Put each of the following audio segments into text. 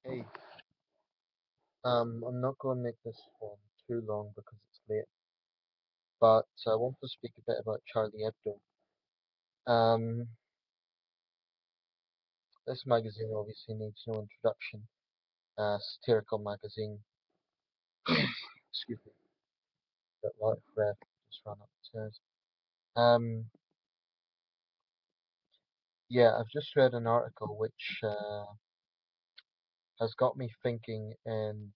Hey, I'm not going to make this one too long because it's late, but I want to speak a bit about Charlie Hebdo. Um, this magazine obviously needs no introduction. Satirical magazine. Excuse me, bit out of breath. Just ran upstairs. Um, yeah, I've just read an article which has got me thinking in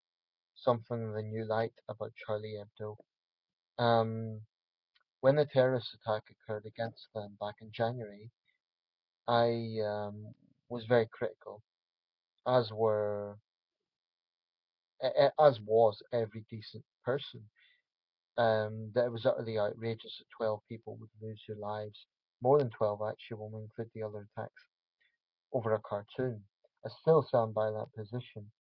something of a new light about Charlie Hebdo. Um, when the terrorist attack occurred against them back in January, I was very critical, as were as was every decent person. That it was utterly outrageous that 12 people would lose their lives, more than 12 actually, when we include the other attacks, over a cartoon. I still stand by that position.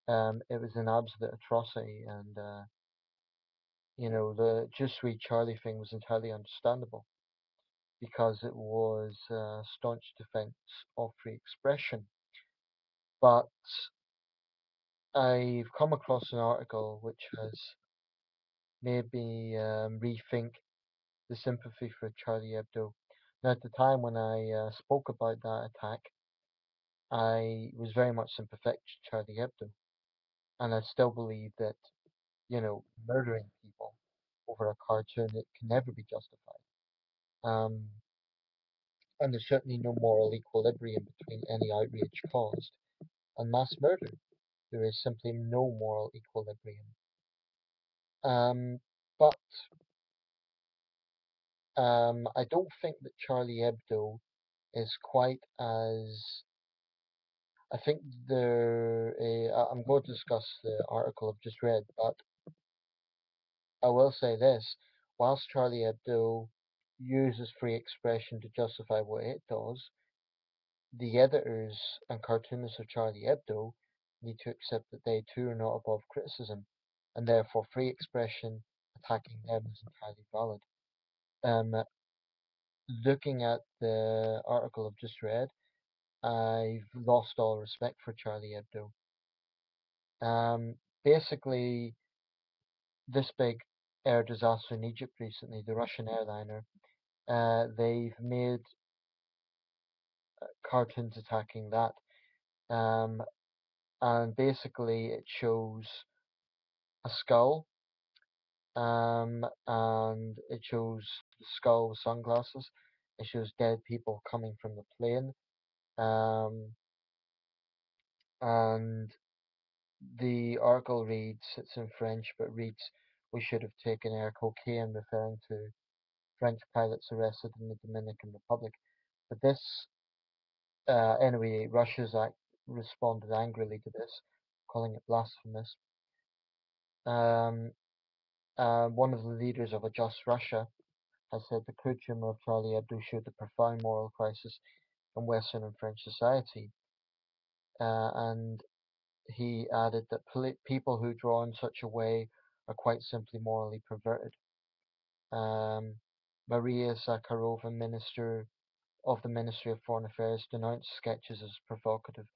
It was an absolute atrocity, and the Just Sweet Charlie thing was entirely understandable because it was staunch defense of free expression. But I've come across an article which has made me rethink the sympathy for Charlie Hebdo. Now, at the time when I spoke about that attack, I was very much sympathetic to Charlie Hebdo, and I still believe that, murdering people over a cartoon, it can never be justified. Um, and there's certainly no moral equilibrium between any outrage caused and mass murder. There is simply no moral equilibrium. But I don't think that Charlie Hebdo is quite as. I think I'm going to discuss the article I've just read, but I will say this: whilst Charlie Hebdo uses free expression to justify what it does, the editors and cartoonists of Charlie Hebdo need to accept that they too are not above criticism, and therefore free expression attacking them is entirely valid. Um, Looking at the article I've just read, I've lost all respect for Charlie Hebdo. Basically, this big air disaster in Egypt recently, the Russian airliner, they've made cartoons attacking that. Um, and basically, it shows a skull, and it shows the skull with sunglasses. It shows dead people coming from the plane. Um, and the article reads, it's in French, but reads, "We should have taken air cocaine," referring to French pilots arrested in the Dominican Republic. But this, anyway, Russia's act responded angrily to this, calling it blasphemous. Um, One of the leaders of a Just Russia has said the crude humor of Charlie Hebdo showed the profound moral crisis in Western and French society. And he added that people who draw in such a way are quite simply morally perverted. Um, Maria Zakharova, Minister of the Ministry of Foreign Affairs, denounced sketches as provocative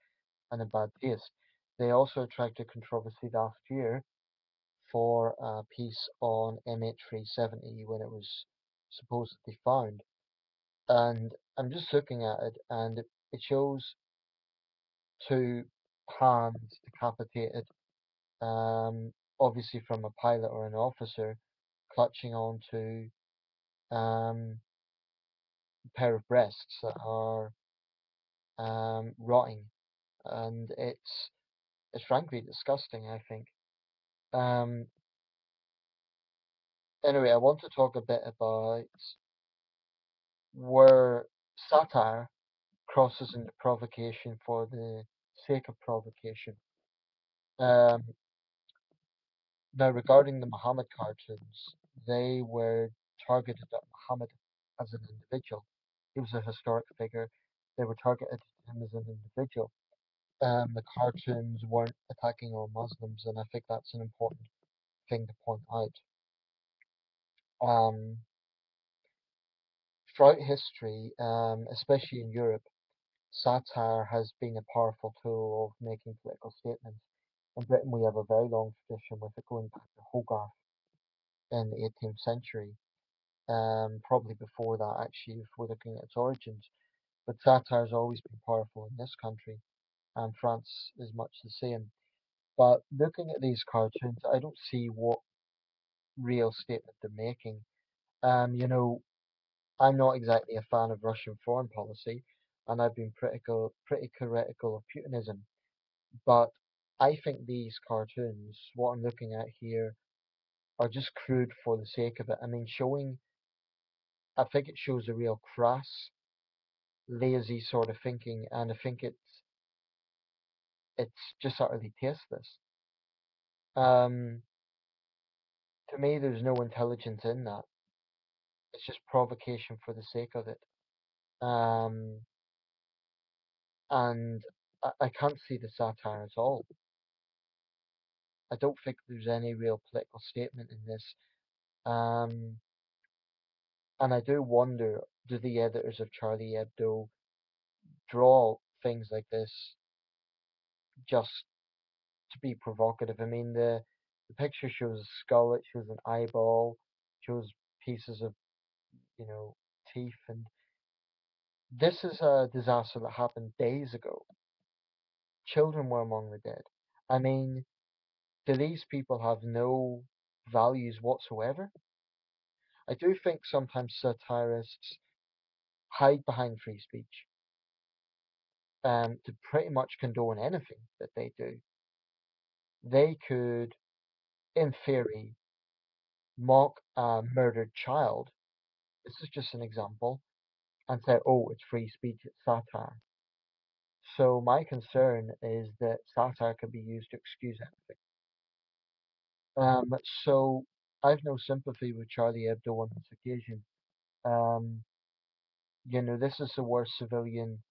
and in bad taste. They also attracted controversy last year for a piece on MH370 when it was supposedly found. And I'm just looking at it, and it shows two hands decapitated, obviously from a pilot or an officer, clutching onto a pair of breasts that are rotting, and it's frankly disgusting, I think. Um, anyway, I want to talk a bit about where satire crosses into provocation for the sake of provocation. Um, Now, regarding the Muhammad cartoons, they were targeted at Muhammad as an individual. He was a historic figure. They were targeted at him as an individual. The cartoons weren't attacking all Muslims, and I think that's an important thing to point out. Um, Throughout history, especially in Europe, satire has been a powerful tool of making political statements. In Britain, we have a very long tradition with it going back to Hogarth in the 18th century, probably before that, actually, if we're looking at its origins. But satire has always been powerful in this country, and France is much the same. But looking at these cartoons, I don't see what real statement they're making. You know, I'm not exactly a fan of Russian foreign policy, and I've been pretty critical of Putinism. But I think these cartoons, what I'm looking at here, are just crude for the sake of it. I mean, I think it shows a real crass, lazy sort of thinking, and I think it's just utterly tasteless. Um, to me, there's no intelligence in that. It's just provocation for the sake of it. Um, and I can't see the satire at all. I don't think there's any real political statement in this. Um, and I do wonder, do the editors of Charlie Hebdo draw things like this just to be provocative? I mean, the picture shows a skull, it shows an eyeball, shows pieces of, you know, teeth, and this is a disaster that happened days ago. Children were among the dead. I mean, do these people have no values whatsoever? I do think sometimes satirists hide behind free speech to pretty much condone anything that they do. They could, in theory, mock a murdered child. This is just an example, and say, oh, it's free speech, it's satire. So my concern is that satire can be used to excuse anything. So I've no sympathy with Charlie Hebdo on this occasion. Um, this is the worst civilian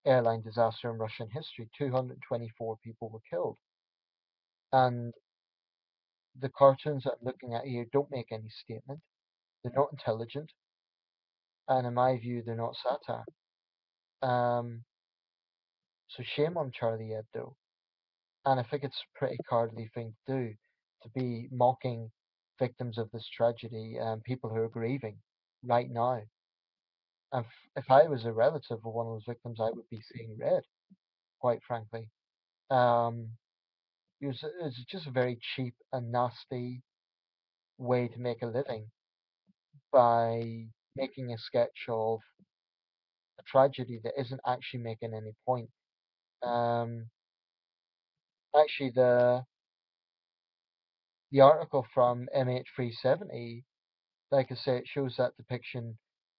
airline disaster in Russian history. 224 people were killed. And the cartoons that I'm looking at here don't make any statement. They're not intelligent. And in my view, they're not satire. Um, so shame on Charlie Hebdo. And I think it's a pretty cowardly thing to do, to be mocking victims of this tragedy and people who are grieving right now. And if I was a relative of one of those victims, I would be seeing red, quite frankly. Um, it's just a very cheap and nasty way to make a living by making a sketch of a tragedy that isn't actually making any point. Um, actually, the article from MH370, like I say, it shows that depiction.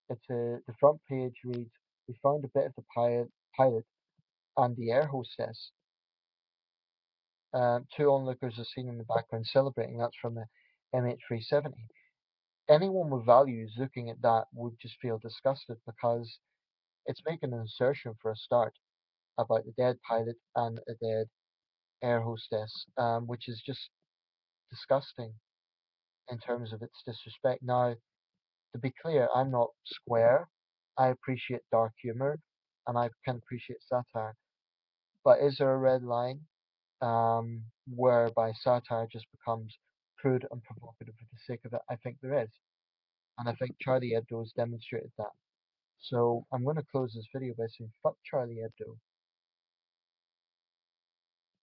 The front page reads, "We found a bit of the pilot and the air hostess. Two onlookers are seen in the background celebrating." That's from the MH370. Anyone with values looking at that would just feel disgusted because it's making an assertion for a start about the dead pilot and a dead air hostess, which is just disgusting in terms of its disrespect. Now, to be clear, I'm not square. I appreciate dark humor and I can appreciate satire. But is there a red line whereby satire just becomes crude and provocative for the sake of it? I think there is. And I think Charlie Hebdo has demonstrated that. So I'm going to close this video by saying fuck Charlie Hebdo.